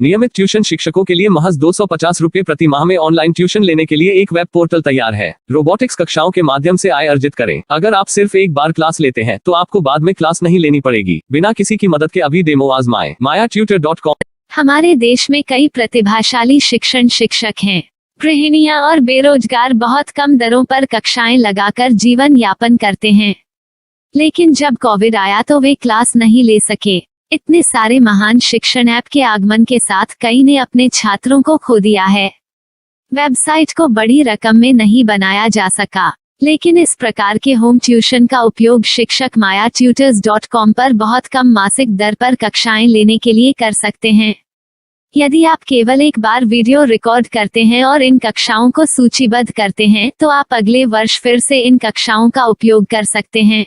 नियमित ट्यूशन शिक्षकों के लिए महज 250 रुपए प्रति माह में ऑनलाइन ट्यूशन लेने के लिए एक वेब पोर्टल तैयार है। रोबोटिक्स कक्षाओं के माध्यम से आय अर्जित करें। अगर आप सिर्फ एक बार क्लास लेते हैं तो आपको बाद में क्लास नहीं लेनी पड़ेगी। बिना किसी की मदद के अभी डेमो आजमाएं। mayatutor.com। हमारे देश में कई प्रतिभाशाली शिक्षक हैं। गृहिणियां और बेरोजगार बहुत कम दरों पर कक्षाएं लगाकर जीवन यापन करते हैं, लेकिन जब कोविड आया तो वे क्लास नहीं ले सके। इतने सारे महान शिक्षण ऐप के आगमन के साथ कई ने अपने छात्रों को खो दिया है। वेबसाइट को बड़ी रकम में नहीं बनाया जा सका, लेकिन इस प्रकार के होम ट्यूशन का उपयोग शिक्षक mayatutors.com पर बहुत कम मासिक दर पर कक्षाएं लेने के लिए कर सकते हैं। यदि आप केवल एक बार वीडियो रिकॉर्ड करते हैं और इन कक्षाओं को सूचीबद्ध करते हैं तो आप अगले वर्ष फिर से इन कक्षाओं का उपयोग कर सकते हैं।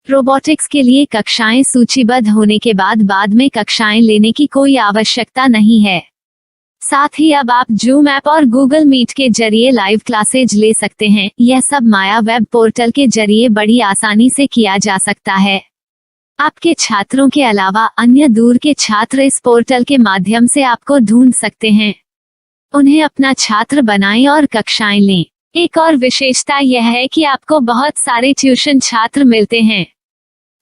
रोबोटिक्स के लिए कक्षाएं सूचीबद्ध होने के बाद में कक्षाएं लेने की कोई आवश्यकता नहीं है। साथ ही अब आप जूम ऐप और गूगल मीट के जरिए लाइव क्लासेज ले सकते हैं। यह सब माया वेब पोर्टल के जरिए बड़ी आसानी से किया जा सकता है। आपके छात्रों के अलावा अन्य दूर के छात्र इस पोर्टल के माध्यम से आपको ढूंढ सकते हैं। उन्हें अपना छात्र बनाएं और कक्षाएं लें। एक और विशेषता यह है कि आपको बहुत सारे ट्यूशन छात्र मिलते हैं।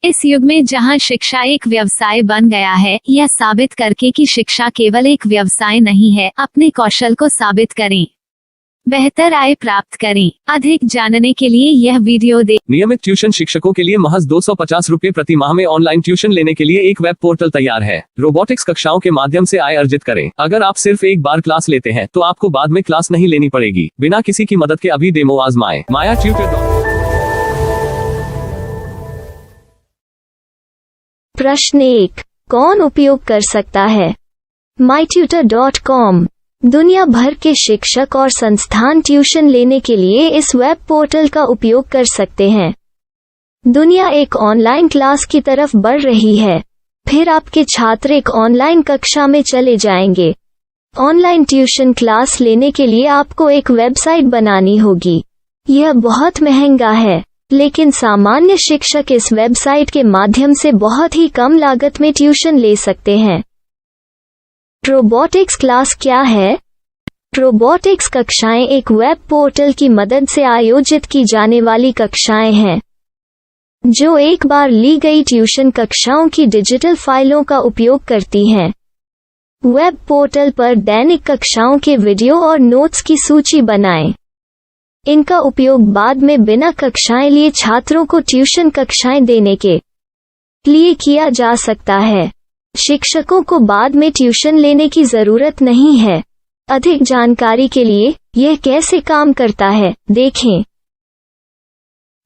इस युग में जहां शिक्षा एक व्यवसाय बन गया है, यह साबित करके कि शिक्षा केवल एक व्यवसाय नहीं है, अपने कौशल को साबित करें, बेहतर आय प्राप्त करें। अधिक जानने के लिए यह वीडियो देखें। नियमित ट्यूशन शिक्षकों के लिए महज 250 रुपए प्रति माह में ऑनलाइन ट्यूशन लेने के लिए एक वेब पोर्टल तैयार है। रोबोटिक्स कक्षाओं के माध्यम से आय अर्जित करें। अगर आप सिर्फ एक बार क्लास लेते हैं तो आपको बाद में क्लास नहीं लेनी पड़ेगी। बिना किसी की मदद के अभी डेमो आजमाएं। mayatutor.com। प्रश्न 1, कौन उपयोग कर सकता है? mytutor.com दुनिया भर के शिक्षक और संस्थान ट्यूशन लेने के लिए इस वेब पोर्टल का उपयोग कर सकते हैं। दुनिया एक ऑनलाइन क्लास की तरफ बढ़ रही है। फिर आपके छात्र एक ऑनलाइन कक्षा में चले जाएंगे। ऑनलाइन ट्यूशन क्लास लेने के लिए आपको एक वेबसाइट बनानी होगी। यह बहुत महंगा है, लेकिन सामान्य शिक्षक इस वेबसाइट के माध्यम से बहुत ही कम लागत में ट्यूशन ले सकते हैं। रोबोटिक्स क्लास क्या है? रोबोटिक्स कक्षाएं एक वेब पोर्टल की मदद से आयोजित की जाने वाली कक्षाएं हैं, जो एक बार ली गई ट्यूशन कक्षाओं की डिजिटल फाइलों का उपयोग करती हैं। वेब पोर्टल पर दैनिक कक्षाओं के वीडियो और नोट्स की सूची बनाएं। इनका उपयोग बाद में बिना कक्षाएं लिए छात्रों को ट्यूशन कक्षाएं देने के लिए किया जा सकता है। शिक्षकों को बाद में ट्यूशन लेने की जरूरत नहीं है। अधिक जानकारी के लिए यह कैसे काम करता है, देखें।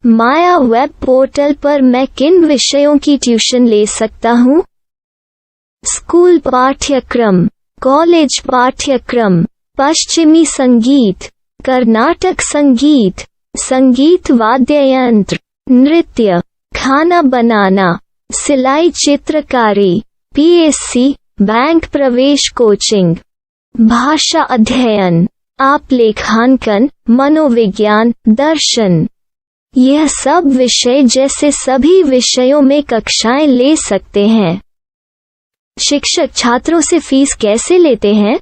माया वेब पोर्टल पर मैं किन विषयों की ट्यूशन ले सकता हूँ? स्कूल पाठ्यक्रम, कॉलेज पाठ्यक्रम, पश्चिमी संगीत, कर्नाटक संगीत, संगीत वाद्य यंत्र, नृत्य, खाना बनाना, सिलाई चित्रकारी, पीएससी, बैंक प्रवेश कोचिंग, भाषा अध्ययन, आप लेखांकन, मनोविज्ञान, दर्शन। यह सब विषय जैसे सभी विषयों में कक्षाएं ले सकते हैं। शिक्षक छात्रों से फीस कैसे लेते हैं?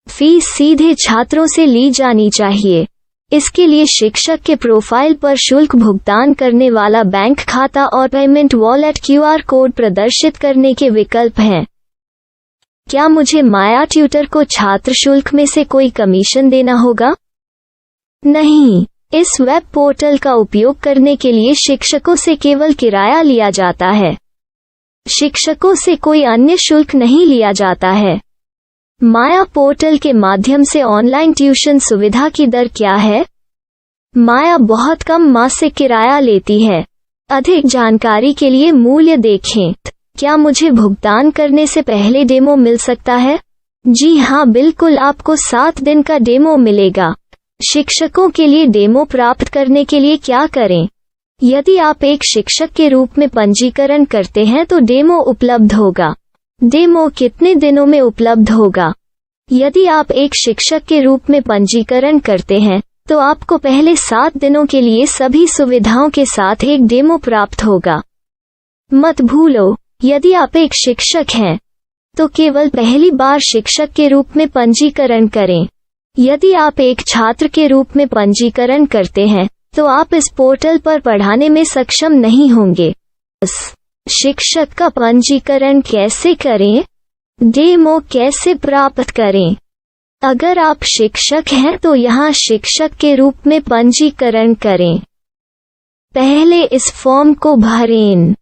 फीस सीधे छात्रों से ली जानी चाहिए। इसके लिए शिक्षक के प्रोफाइल पर शुल्क भुगतान करने वाला बैंक खाता और पेमेंट वॉलेट क्यूआर कोड प्रदर्शित करने के विकल्प हैं। क्या मुझे माया ट्यूटर को छात्र शुल्क में से कोई कमीशन देना होगा? नहीं, इस वेब पोर्टल का उपयोग करने के लिए शिक्षकों से केवल किराया लिया जाता है। शिक्षकों से कोई अन्य शुल्क नहीं लिया जाता है। माया पोर्टल के माध्यम से ऑनलाइन ट्यूशन सुविधा की दर क्या है? माया बहुत कम मासिक किराया लेती है। अधिक जानकारी के लिए मूल्य देखें। क्या मुझे भुगतान करने से पहले डेमो मिल सकता है? जी हाँ, बिल्कुल, आपको 7 दिन का डेमो मिलेगा। शिक्षकों के लिए डेमो प्राप्त करने के लिए क्या करें? यदि आप एक शिक्षक के रूप में पंजीकरण करते हैं तो डेमो उपलब्ध होगा। डेमो कितने दिनों में उपलब्ध होगा? यदि आप एक शिक्षक के रूप में पंजीकरण करते हैं तो आपको पहले 7 दिनों के लिए सभी सुविधाओं के साथ एक डेमो प्राप्त होगा। मत भूलो, यदि आप एक शिक्षक हैं तो केवल पहली बार शिक्षक के रूप में पंजीकरण करें। यदि आप एक छात्र के रूप में पंजीकरण करते हैं तो आप इस पोर्टल पर पढ़ाने में सक्षम नहीं होंगे। शिक्षक का पंजीकरण कैसे करें? डेमो कैसे प्राप्त करें? अगर आप शिक्षक हैं तो यहाँ शिक्षक के रूप में पंजीकरण करें। पहले इस फॉर्म को भरें।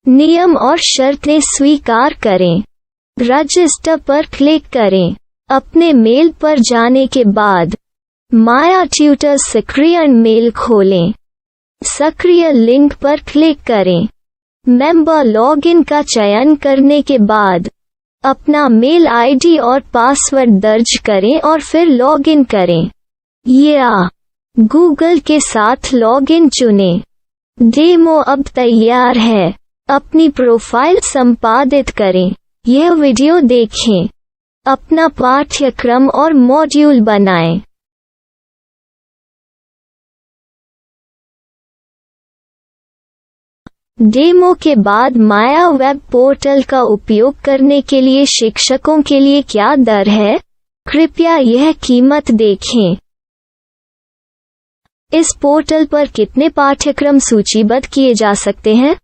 नियम और शर्तें स्वीकार करें। रजिस्टर पर क्लिक करें। अपने मेल पर जाने के बाद माया ट्यूटर सक्रिय मेल खोलें। सक्रिय लिंक पर क्लिक करें। मेंबर लॉगिन का चयन करने के बाद अपना मेल आईडी और पासवर्ड दर्ज करें और फिर लॉगिन करें या गूगल के साथ लॉगिन चुनें। डेमो अब तैयार है। अपनी प्रोफाइल संपादित करें। यह वीडियो देखें। अपना पाठ्यक्रम और मॉड्यूल बनाएं। डेमो के बाद माया वेब पोर्टल का उपयोग करने के लिए शिक्षकों के लिए क्या दर है? कृपया यह कीमत देखें। इस पोर्टल पर कितने पाठ्यक्रम सूचीबद्ध किए जा सकते हैं?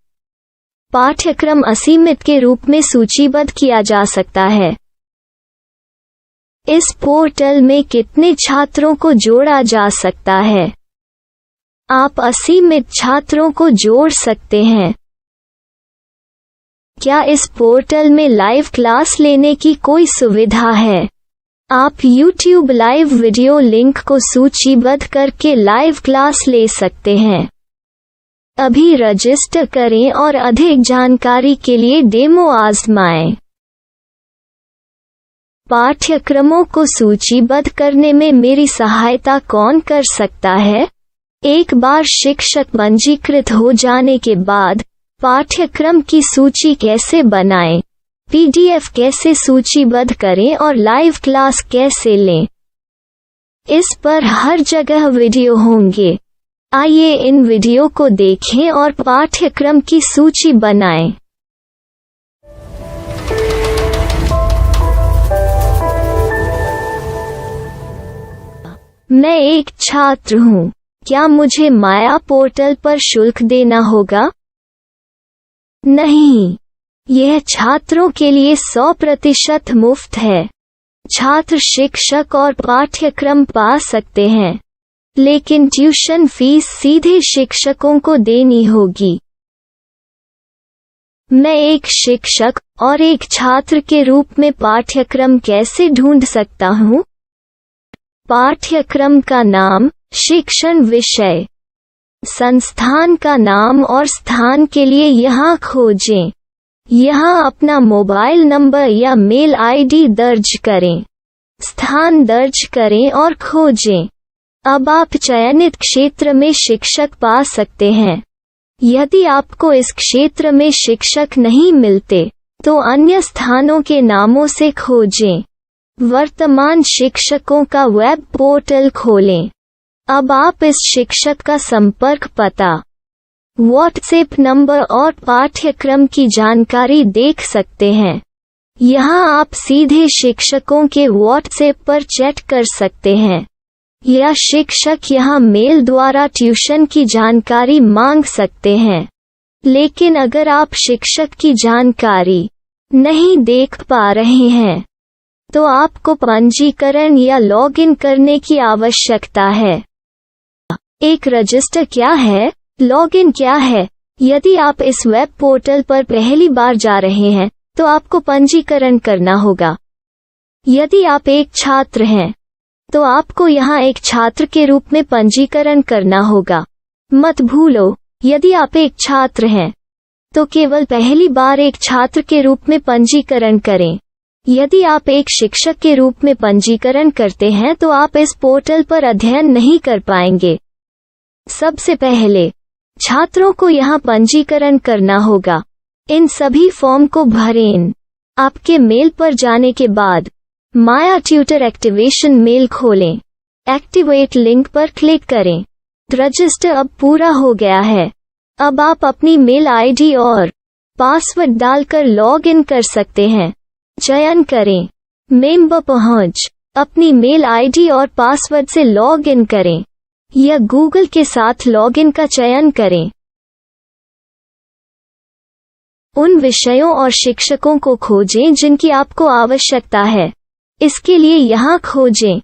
पाठ्यक्रम असीमित के रूप में सूचीबद्ध किया जा सकता है। इस पोर्टल में कितने छात्रों को जोड़ा जा सकता है? आप असीमित छात्रों को जोड़ सकते हैं। क्या इस पोर्टल में लाइव क्लास लेने की कोई सुविधा है? आप YouTube लाइव वीडियो लिंक को सूचीबद्ध करके लाइव क्लास ले सकते हैं। अभी रजिस्टर करें और अधिक जानकारी के लिए डेमो आजमाएं। पाठ्यक्रमों को सूचीबद्ध करने में मेरी सहायता कौन कर सकता है? एक बार शिक्षक पंजीकृत हो जाने के बाद पाठ्यक्रम की सूची कैसे बनाएं, PDF कैसे सूचीबद्ध करें और लाइव क्लास कैसे लें, इस पर हर जगह वीडियो होंगे। आइए इन वीडियो को देखें और पाठ्यक्रम की सूची बनाएं। मैं एक छात्र हूँ। क्या मुझे माया पोर्टल पर शुल्क देना होगा? नहीं, यह छात्रों के लिए 100% मुफ्त है। छात्र शिक्षक और पाठ्यक्रम पा सकते हैं, लेकिन ट्यूशन फीस सीधे शिक्षकों को देनी होगी। मैं एक शिक्षक और एक छात्र के रूप में पाठ्यक्रम कैसे ढूंढ सकता हूँ? पाठ्यक्रम का नाम, शिक्षण विषय, संस्थान का नाम और स्थान के लिए यहाँ खोजें। यहाँ अपना मोबाइल नंबर या मेल आईडी दर्ज करें। स्थान दर्ज करें और खोजें। अब आप चयनित क्षेत्र में शिक्षक पा सकते हैं। यदि आपको इस क्षेत्र में शिक्षक नहीं मिलते, तो अन्य स्थानों के नामों से खोजें। वर्तमान शिक्षकों का वेब पोर्टल खोलें। अब आप इस शिक्षक का संपर्क पता, व्हाट्सएप नंबर और पाठ्यक्रम की जानकारी देख सकते हैं। यहाँ आप सीधे शिक्षकों के व्हाट्सएप पर चैट कर सकते हैं या शिक्षक यहाँ मेल द्वारा ट्यूशन की जानकारी मांग सकते हैं। लेकिन अगर आप शिक्षक की जानकारी नहीं देख पा रहे हैं, तो आपको पंजीकरण या लॉगिन करने की आवश्यकता है। एक रजिस्टर क्या है? लॉगिन क्या है? यदि आप इस वेब पोर्टल पर पहली बार जा रहे हैं, तो आपको पंजीकरण करना होगा। यदि आप एक छात्र हैं, तो आपको यहाँ एक छात्र के रूप में पंजीकरण करना होगा। मत भूलो, यदि आप एक छात्र हैं, तो केवल पहली बार एक छात्र के रूप में पंजीकरण करें। यदि आप एक शिक्षक के रूप में पंजीकरण करते हैं तो आप इस पोर्टल पर अध्ययन नहीं कर पाएंगे। सबसे पहले छात्रों को यहाँ पंजीकरण करना होगा। इन सभी फॉर्म को भरें। आपके मेल पर जाने के बाद माया ट्यूटर एक्टिवेशन मेल खोलें। एक्टिवेट लिंक पर क्लिक करें। रजिस्टर अब पूरा हो गया है। अब आप अपनी मेल आईडी और पासवर्ड डालकर लॉग इन कर सकते हैं। चयन करें। मेंबर पहुंच। अपनी मेल आईडी और पासवर्ड से लॉग इन करें या गूगल के साथ लॉगिन का चयन करें। उन विषयों और शिक्षकों को खोजें जिनकी आपको आवश्यकता है। इसके लिए यहाँ खोजें।